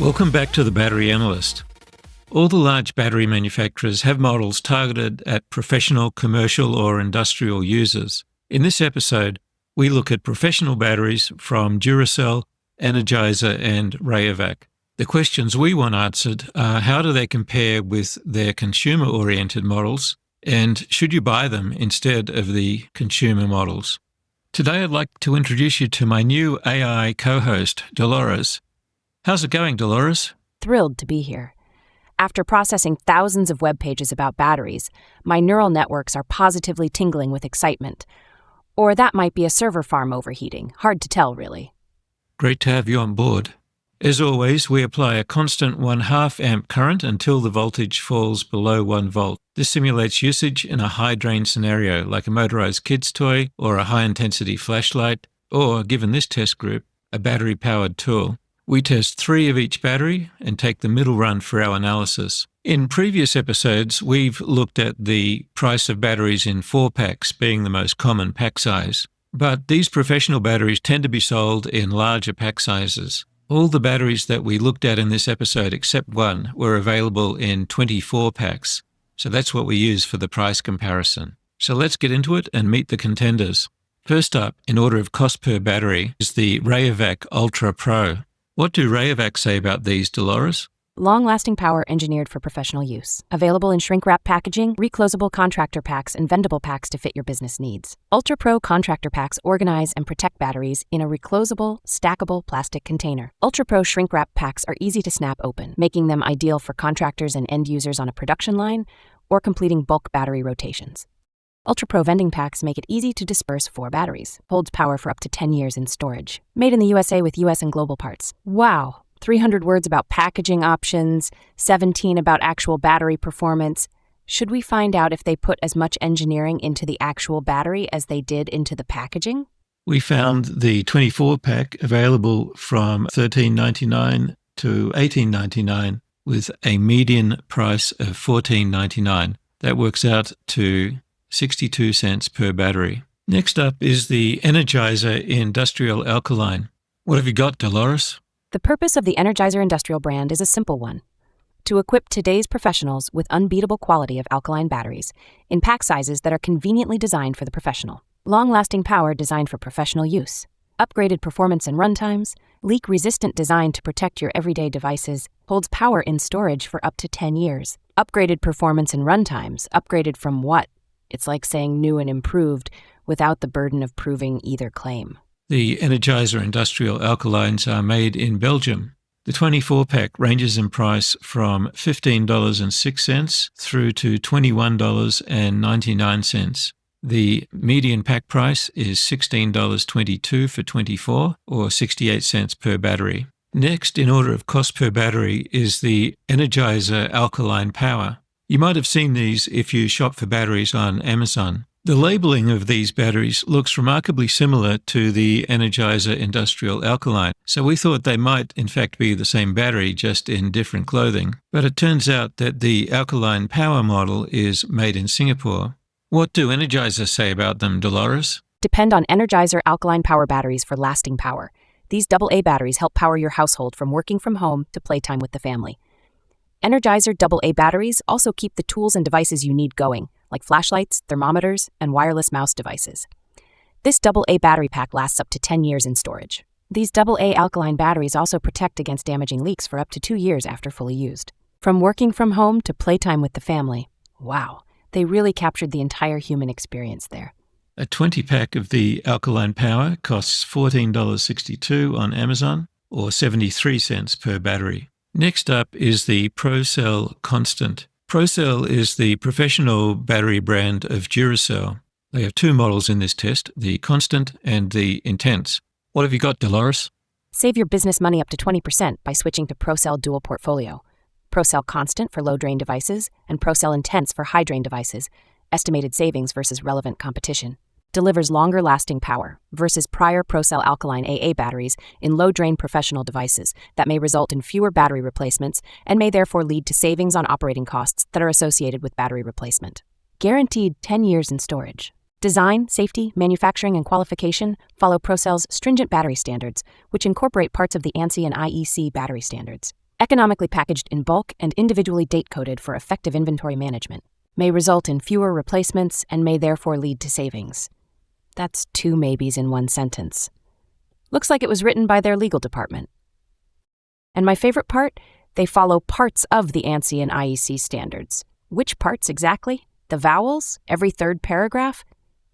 Welcome back to The Battery Analyst. All the large battery manufacturers have models targeted at professional, commercial or industrial users. In this episode, we look at professional batteries from Duracell, Energizer and Rayovac. The questions we want answered are how do they compare with their consumer-oriented models, and should you buy them instead of the consumer models? Today I'd like to introduce you to my new AI co-host, Dolores. How's it going, Dolores? Thrilled to be here. After processing thousands of web pages about batteries, my neural networks are positively tingling with excitement. Or that might be a server farm overheating. Hard to tell, really. Great to have you on board. As always, we apply a constant 1/2 amp current until the voltage falls below 1 volt. This simulates usage in a high drain scenario, like a motorized kid's toy or a high-intensity flashlight, or, given this test group, a battery-powered tool. We test 3 of each battery and take the middle run for our analysis. In previous episodes, we've looked at the price of batteries in 4-packs being the most common pack size. But these professional batteries tend to be sold in larger pack sizes. All the batteries that we looked at in this episode, except one, were available in 24 packs. So that's what we use for the price comparison. So let's get into it and meet the contenders. First up, in order of cost per battery, is the Rayovac Ultra Pro. What do Rayovac say about these, Dolores? Long-lasting power engineered for professional use. Available in shrink-wrap packaging, reclosable contractor packs, and vendable packs to fit your business needs. Ultra Pro contractor packs organize and protect batteries in a reclosable, stackable plastic container. Ultra Pro shrink-wrap packs are easy to snap open, making them ideal for contractors and end users on a production line or completing bulk battery rotations. Ultra Pro vending packs make it easy to disperse 4 batteries. Holds power for up to 10 years in storage. Made in the USA with US and global parts. Wow! 300 words about packaging options, 17 about actual battery performance. Should we find out if they put as much engineering into the actual battery as they did into the packaging? We found the 24-pack available from $13.99 to $18.99 with a median price of $14.99. That works out to 62 cents per battery. Next up is the Energizer Industrial Alkaline. What have you got, Dolores? The purpose of the Energizer Industrial brand is a simple one: to equip today's professionals with unbeatable quality of alkaline batteries in pack sizes that are conveniently designed for the professional. Long-lasting power designed for professional use. Upgraded performance and runtimes. Leak-resistant design to protect your everyday devices. Holds power in storage for up to 10 years. Upgraded performance and runtimes. Upgraded from what? It's like saying new and improved without the burden of proving either claim. The Energizer Industrial Alkalines are made in Belgium. The 24-pack ranges in price from $15.06 through to $21.99. The median pack price is $16.22 for 24 or 68 cents per battery. Next, in order of cost per battery, is the Energizer Alkaline Power. You might have seen these if you shop for batteries on Amazon. The labeling of these batteries looks remarkably similar to the Energizer Industrial Alkaline, so we thought they might in fact be the same battery, just in different clothing. But it turns out that the Alkaline Power model is made in Singapore. What do Energizer say about them, Dolores? Depend on Energizer Alkaline Power batteries for lasting power. These AA batteries help power your household from working from home to playtime with the family. Energizer AA batteries also keep the tools and devices you need going, like flashlights, thermometers, and wireless mouse devices. This AA battery pack lasts up to 10 years in storage. These AA alkaline batteries also protect against damaging leaks for up to 2 years after fully used. From working from home to playtime with the family. Wow, they really captured the entire human experience there. A 20-pack of the Alkaline Power costs $14.62 on Amazon, or 73 cents per battery. Next up is the Procell Constant. Procell is the professional battery brand of Duracell. They have 2 models in this test, the Constant and the Intense. What have you got, Dolores? Save your business money up to 20% by switching to Procell Dual Portfolio. Procell Constant for low-drain devices and Procell Intense for high-drain devices. Estimated savings versus relevant competition. Delivers longer-lasting power versus prior Procell Alkaline AA batteries in low-drain professional devices that may result in fewer battery replacements and may therefore lead to savings on operating costs that are associated with battery replacement. Guaranteed 10 years in storage. Design, safety, manufacturing, and qualification follow Procell's stringent battery standards, which incorporate parts of the ANSI and IEC battery standards. economically packaged in bulk and individually date-coded for effective inventory management, may result in fewer replacements and may therefore lead to savings. That's 2 maybes in one sentence. Looks like it was written by their legal department. And my favorite part? They follow parts of the ANSI and IEC standards. Which parts exactly? The vowels? Every third paragraph?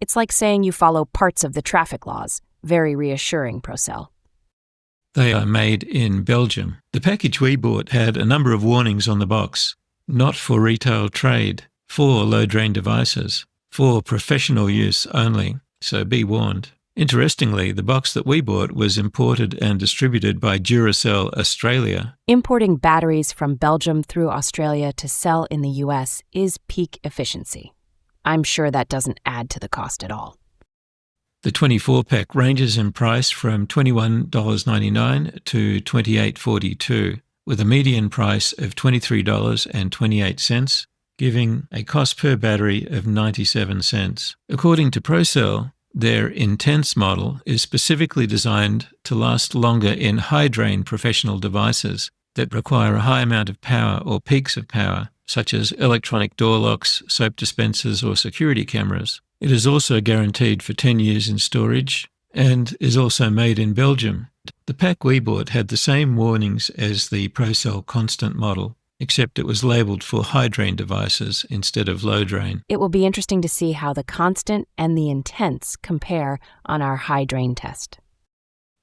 It's like saying you follow parts of the traffic laws. Very reassuring, Procell. They are made in Belgium. The package we bought had a number of warnings on the box. Not for retail trade, for low-drain devices, for professional use only, so be warned. Interestingly, the box that we bought was imported and distributed by Duracell Australia. Importing batteries from Belgium through Australia to sell in the US is peak efficiency. I'm sure that doesn't add to the cost at all. The 24-pack ranges in price from $21.99 to $28.42, with a median price of $23.28, giving a cost per battery of 97 cents. According to Procell, their Intense model is specifically designed to last longer in high-drain professional devices that require a high amount of power or peaks of power, such as electronic door locks, soap dispensers, or security cameras. It is also guaranteed for 10 years in storage and is also made in Belgium. The pack we bought had the same warnings as the Procell Constant model, except it was labelled for high-drain devices instead of low-drain. It will be interesting to see how the Constant and the Intense compare on our high-drain test.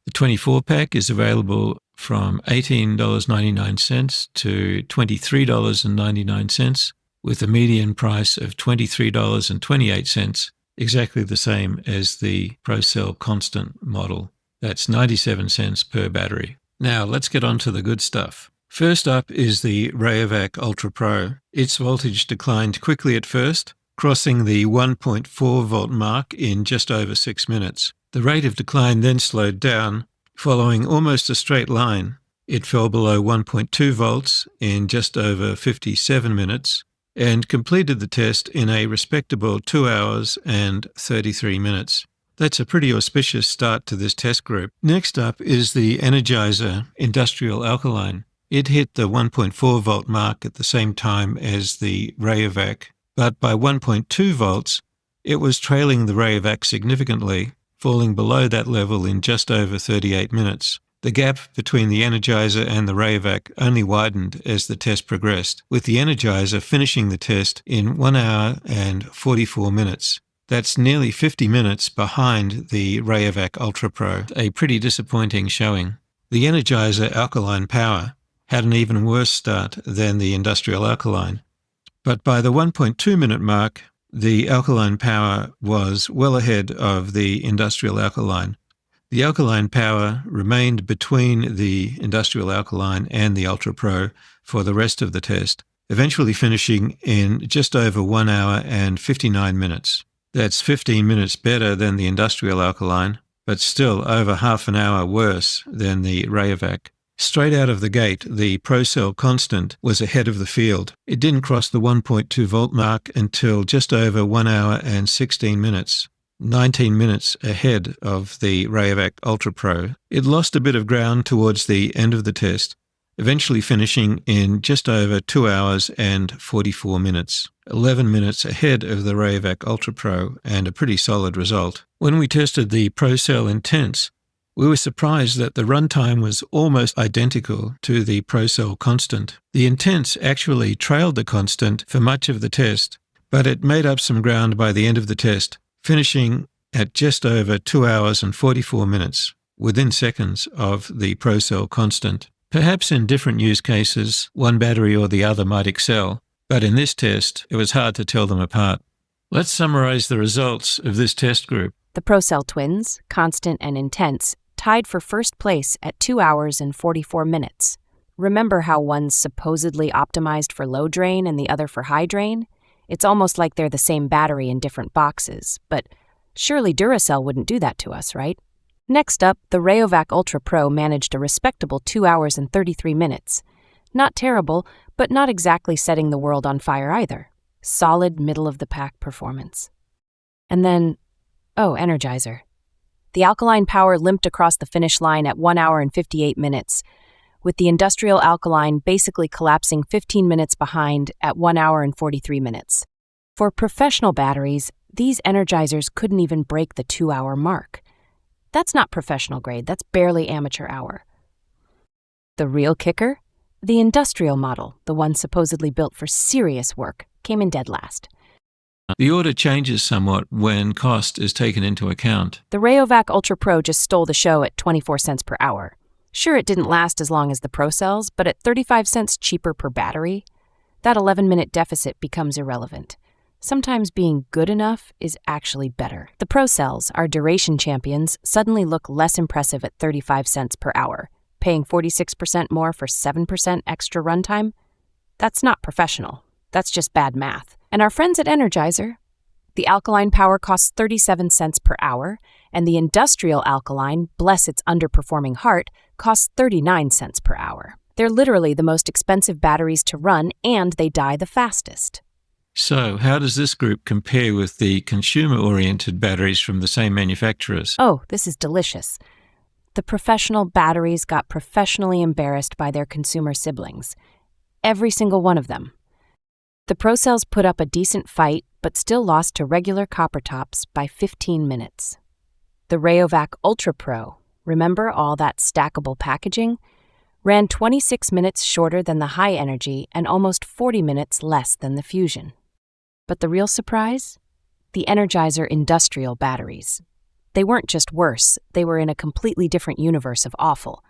The 24-pack is available from $18.99 to $23.99, with a median price of $23.28, exactly the same as the Procell Constant model. That's 97 cents per battery. Now let's get on to the good stuff. First up is the Rayovac Ultra Pro. Its voltage declined quickly at first, crossing the 1.4 volt mark in just over 6 minutes. The rate of decline then slowed down, following almost a straight line. It fell below 1.2 volts in just over 57 minutes and completed the test in a respectable 2 hours and 33 minutes. That's a pretty auspicious start to this test group. Next up is the Energizer Industrial Alkaline. It hit the 1.4 volt mark at the same time as the Rayovac, but by 1.2 volts, it was trailing the Rayovac significantly, falling below that level in just over 38 minutes. The gap between the Energizer and the Rayovac only widened as the test progressed, with the Energizer finishing the test in 1 hour and 44 minutes. That's nearly 50 minutes behind the Rayovac Ultra Pro, a pretty disappointing showing. The Energizer Alkaline Power had an even worse start than the Industrial Alkaline, but by the 1.2 minute mark, the Alkaline Power was well ahead of the Industrial Alkaline. The Alkaline Power remained between the Industrial Alkaline and the Ultra Pro for the rest of the test, eventually finishing in just over 1 hour and 59 minutes. That's 15 minutes better than the Industrial Alkaline, but still over half an hour worse than the Rayovac. Straight out of the gate, the Procell Constant was ahead of the field. It didn't cross the 1.2 volt mark until just over 1 hour and 16 minutes. 19 minutes ahead of the Rayovac Ultra Pro. It lost a bit of ground towards the end of the test, eventually finishing in just over 2 hours and 44 minutes. 11 minutes ahead of the Rayovac Ultra Pro, and a pretty solid result. When we tested the Procell Intense, we were surprised that the runtime was almost identical to the Procell Constant. The Intense actually trailed the Constant for much of the test, but it made up some ground by the end of the test, finishing at just over 2 hours and 44 minutes, within seconds of the Procell Constant. Perhaps in different use cases, one battery or the other might excel, but in this test, it was hard to tell them apart. Let's summarize the results of this test group. The Procell twins, Constant and Intense, tied for first place at 2 hours and 44 minutes. Remember how one's supposedly optimized for low drain and the other for high drain? It's almost like they're the same battery in different boxes, but surely Duracell wouldn't do that to us, right? Next up, the Rayovac Ultra Pro managed a respectable 2 hours and 33 minutes. Not terrible, but not exactly setting the world on fire either. Solid middle-of-the-pack performance. And then, Energizer. The Alkaline Power limped across the finish line at 1 hour and 58 minutes. with the Industrial Alkaline basically collapsing 15 minutes behind at 1 hour and 43 minutes. For professional batteries, these Energizers couldn't even break the 2-hour mark. That's not professional grade, that's barely amateur hour. The real kicker? The industrial model, the one supposedly built for serious work, came in dead last. The order changes somewhat when cost is taken into account. The Rayovac Ultra Pro just stole the show at 24 cents per hour. Sure, it didn't last as long as the Procells, but at 35 cents cheaper per battery, that 11-minute deficit becomes irrelevant. Sometimes being good enough is actually better. The Procells, our duration champions, suddenly look less impressive at 35 cents per hour, paying 46% more for 7% extra runtime. That's not professional. That's just bad math. And our friends at Energizer, the alkaline power costs 37 cents per hour, and the industrial alkaline, bless its underperforming heart, costs 39 cents per hour. They're literally the most expensive batteries to run, and they die the fastest. So, how does this group compare with the consumer-oriented batteries from the same manufacturers? Oh, this is delicious. The professional batteries got professionally embarrassed by their consumer siblings. Every single one of them. The Procells put up a decent fight, but still lost to regular copper tops by 15 minutes. The Rayovac Ultra Pro, remember all that stackable packaging? Ran 26 minutes shorter than the high energy and almost 40 minutes less than the Fusion. But the real surprise? The Energizer industrial batteries. They weren't just worse, they were in a completely different universe of awful.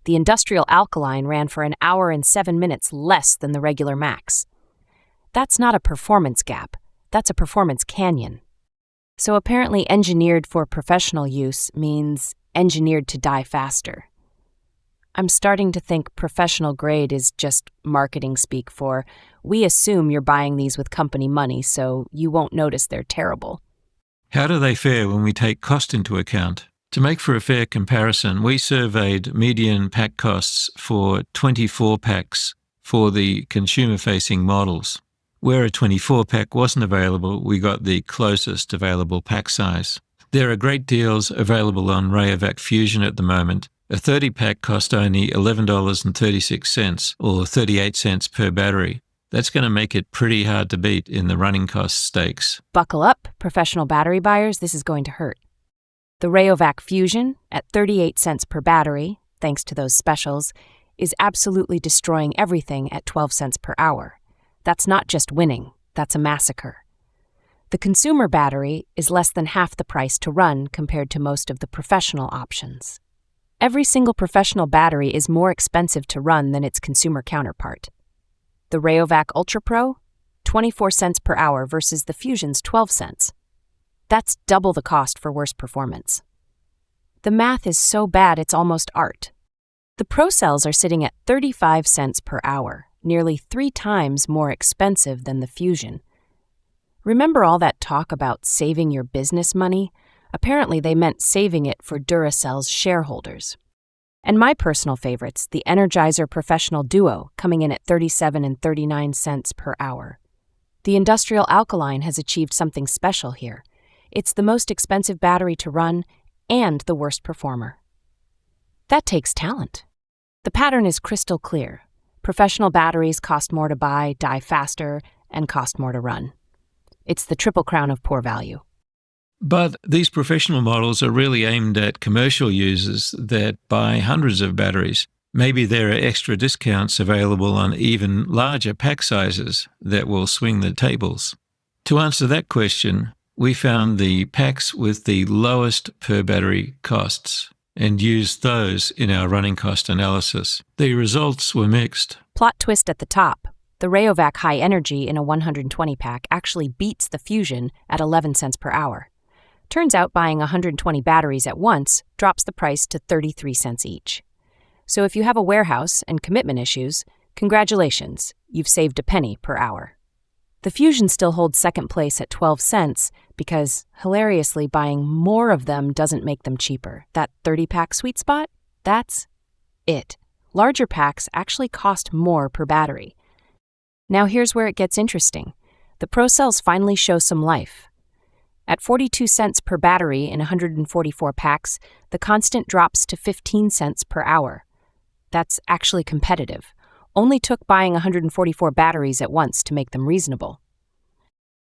The Industrial Alkaline ran for 1 hour and 7 minutes less than the regular Max. That's not a performance gap, that's a performance canyon. So apparently engineered for professional use means engineered to die faster. I'm starting to think professional grade is just marketing speak for, we assume you're buying these with company money, so you won't notice they're terrible. How do they fare when we take cost into account? To make for a fair comparison, we surveyed median pack costs for 24 packs for the consumer-facing models. Where a 24-pack wasn't available, we got the closest available pack size. There are great deals available on Rayovac Fusion at the moment. A 30-pack cost only $11.36 or 38 cents per battery. That's going to make it pretty hard to beat in the running cost stakes. Buckle up, professional battery buyers, this is going to hurt. The Rayovac Fusion, at 38 cents per battery, thanks to those specials, is absolutely destroying everything at 12 cents per hour. That's not just winning, that's a massacre. The consumer battery is less than half the price to run compared to most of the professional options. Every single professional battery is more expensive to run than its consumer counterpart. The Rayovac Ultra Pro, 24 cents per hour versus the Fusion's 12 cents. That's double the cost for worse performance. The math is so bad it's almost art. The Procells are sitting at 35 cents per hour, nearly 3 times more expensive than the Fusion. Remember all that talk about saving your business money? Apparently they meant saving it for Duracell's shareholders. And my personal favorites, the Energizer Professional Duo, coming in at 37 and 39 cents per hour. The Industrial Alkaline has achieved something special here. It's the most expensive battery to run and the worst performer. That takes talent. The pattern is crystal clear. Professional batteries cost more to buy, die faster, and cost more to run. It's the triple crown of poor value. But these professional models are really aimed at commercial users that buy hundreds of batteries. Maybe there are extra discounts available on even larger pack sizes that will swing the tables. To answer that question, we found the packs with the lowest per battery costs and used those in our running cost analysis. The results were mixed. Plot twist at the top. The Rayovac High Energy in a 120 pack actually beats the Fusion at 11 cents per hour. Turns out buying 120 batteries at once drops the price to 33 cents each. So if you have a warehouse and commitment issues, congratulations, you've saved a penny per hour. The Fusion still holds second place at 12 cents because, hilariously, buying more of them doesn't make them cheaper. That 30-pack sweet spot? That's it. Larger packs actually cost more per battery. Now here's where it gets interesting. The Procells finally show some life. At 42 cents per battery in 144 packs, the constant drops to 15 cents per hour. that's actually competitive. Only took buying 144 batteries at once to make them reasonable.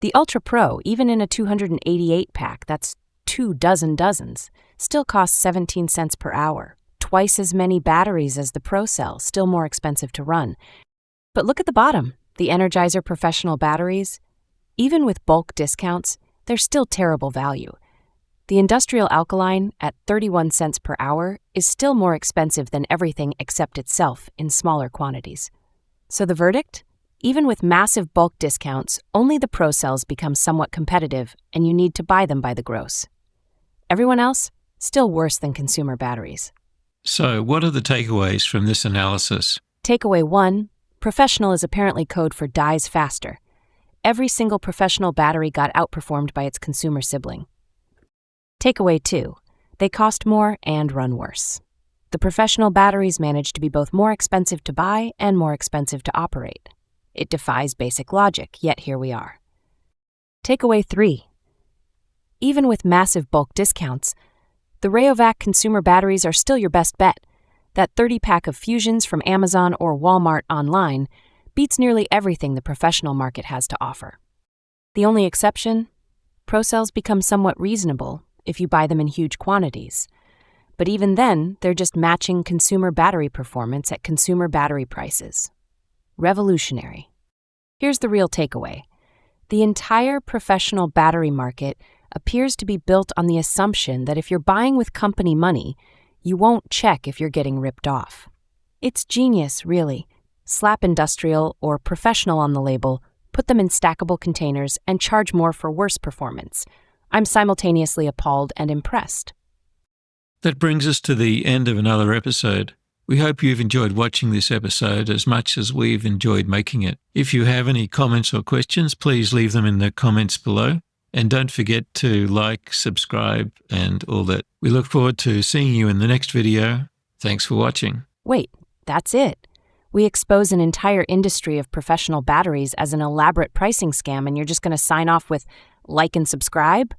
The Ultra Pro, even in a 288 pack, that's 2 dozens, still costs 17 cents per hour. Twice as many batteries as the Procell, still more expensive to run. But look at the bottom, the Energizer Professional batteries. Even with bulk discounts, they're still terrible value. The Industrial Alkaline, at 31 cents per hour, is still more expensive than everything except itself in smaller quantities. So the verdict? Even with massive bulk discounts, only the Procells become somewhat competitive, and you need to buy them by the gross. Everyone else? Still worse than consumer batteries. So, what are the takeaways from this analysis? Takeaway 1. Professional is apparently code for dies faster. Every single professional battery got outperformed by its consumer sibling. Takeaway 2. They cost more and run worse. The professional batteries manage to be both more expensive to buy and more expensive to operate. It defies basic logic, yet here we are. Takeaway 3. Even with massive bulk discounts, the Rayovac consumer batteries are still your best bet. That 30-pack of Fusions from Amazon or Walmart online beats nearly everything the professional market has to offer. The only exception? Procells become somewhat reasonable if you buy them in huge quantities. But even then, they're just matching consumer battery performance at consumer battery prices. Revolutionary. Here's the real takeaway. The entire professional battery market appears to be built on the assumption that if you're buying with company money, you won't check if you're getting ripped off. It's genius, really. Slap industrial or professional on the label, put them in stackable containers, and charge more for worse performance. I'm simultaneously appalled and impressed. That brings us to the end of another episode. We hope you've enjoyed watching this episode as much as we've enjoyed making it. If you have any comments or questions, please leave them in the comments below. And don't forget to like, subscribe, and all that. We look forward to seeing you in the next video. Thanks for watching. Wait, that's it. We expose an entire industry of professional batteries as an elaborate pricing scam, and you're just going to sign off with like and subscribe?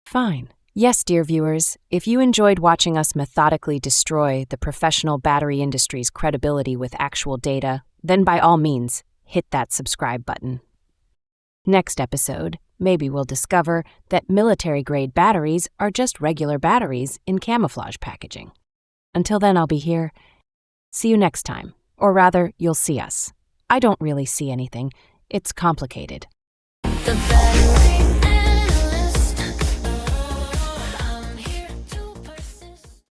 Fine. Yes, dear viewers, if you enjoyed watching us methodically destroy the professional battery industry's credibility with actual data, then by all means, hit that subscribe button. Next episode, maybe we'll discover that military-grade batteries are just regular batteries in camouflage packaging. Until then, I'll be here. See you next time. Or rather, you'll see us. I don't really see anything. It's complicated.